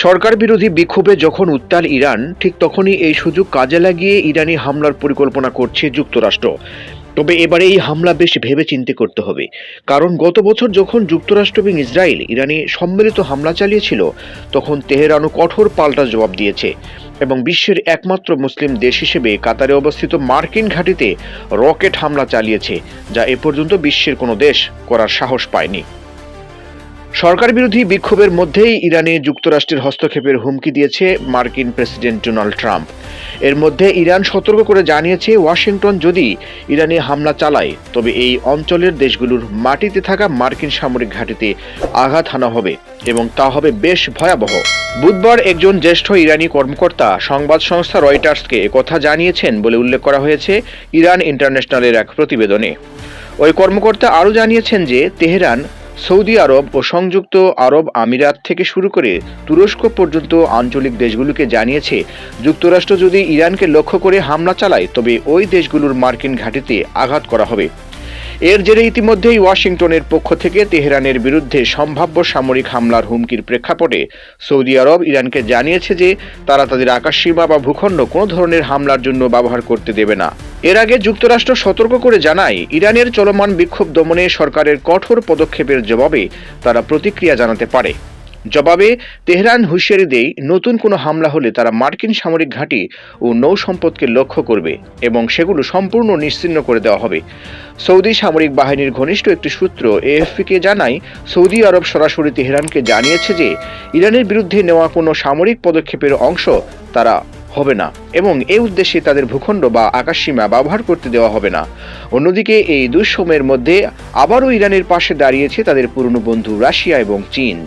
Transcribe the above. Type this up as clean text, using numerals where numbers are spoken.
সরকার বিরোধী বিক্ষোভে যখন উত্তাল ইরান, ঠিক তখনই এই সুযোগ কাজে লাগিয়ে ইরানি হামলার পরিকল্পনা করছে যুক্তরাষ্ট্র। তবে এবারে এই হামলা বেশ ভেবেচিন্তে করতে হবে, কারণ গত বছর যখন যুক্তরাষ্ট্র এবং ইসরায়েল ইরানে সম্মিলিত হামলা চালিয়েছিল, তখন তেহরানও কঠোর পাল্টা জবাব দিয়েছে এবং বিশ্বের একমাত্র মুসলিম দেশ হিসেবে কাতারে অবস্থিত মার্কিন ঘাঁটিতে রকেট হামলা চালিয়েছে, যা এ পর্যন্ত বিশ্বের কোনো দেশ করার সাহস পায়নি। সরকার বিরোধী বিক্ষোভের মধ্যেই ইরানে যুক্তরাষ্ট্রের হস্তক্ষেপের হুমকি দিয়েছে মার্কিন প্রেসিডেন্ট ডোনাল্ড ট্রাম্প। এর মধ্যে ইরান সতর্ক করে জানিয়েছে, ওয়াশিংটন যদি ইরানে হামলা চালায় তবে এই অঞ্চলের দেশগুলোর মাটিতে থাকা মার্কিন সামরিক ঘাঁটিতে আঘাত হানা হবে এবং তা হবে বেশ ভয়াবহ। বুধবার একজন জ্যেষ্ঠ ইরানি কর্মকর্তা সংবাদ সংস্থা রয়টার্সকে একথা জানিয়েছেন বলে উল্লেখ করা হয়েছে ইরান ইন্টারন্যাশনালের এক প্রতিবেদনে। ওই কর্মকর্তা আরও জানিয়েছেন যে তেহরান সৌদি আরব ও সংযুক্ত আরব আমিরাত থেকে শুরু করে তুরস্ক পর্যন্ত আঞ্চলিক দেশগুলোকে জানিয়েছে, যুক্তরাষ্ট্র যদি ইরানকে লক্ষ্য করে হামলা চালায় তবে ওই দেশগুলোর মার্কিন ঘাঁটিতে আঘাত করা হবে। এর জেরে ইতিমধ্যেই ওয়াশিংটনের পক্ষ থেকে তেহরানের বিরুদ্ধে সম্ভাব্য সামরিক হামলার হুমকির প্রেক্ষাপটে সৌদি আরব ইরানকে জানিয়েছে যে তারা তাদের আকাশসীমা বা ভূখণ্ড কোনো ধরনের হামলার জন্য ব্যবহার করতে দেবে না। এর আগে যুক্তরাষ্ট্র সতর্ক করে জানায়, ইরানের চলমান বিক্ষোভ দমনে সরকারের কঠোর পদক্ষেপের জবাবে তারা প্রতিক্রিয়া জানাতে পারে। জবাবে তেহরান হুঁশিয়ারি দেয়, নতুন কোনো হামলা হলে তারা মার্কিন সামরিক ঘাঁটি ও নৌ সম্পদকে লক্ষ্য করবে এবং সেগুলো সম্পূর্ণ নিশ্চিহ্ন করে দেওয়া হবে। সৌদি সামরিক বাহিনীর ঘনিষ্ঠ একটি সূত্র এএফপিকে জানায়, সৌদি আরব সরাসরি তেহরানকে জানিয়েছে যে ইরানের বিরুদ্ধে নেওয়া কোনো সামরিক পদক্ষেপের অংশ তারা হবে না এবং এই উদ্দেশ্যে তাদের ভূখণ্ড বা আকাশসীমা ব্যবহার করতে দেওয়া হবে না। অন্যদিকে এই দুঃসময়ের মধ্যে আবারও ইরানের পাশে দাঁড়িয়েছে তাদের পুরনো বন্ধু রাশিয়া এবং চীন।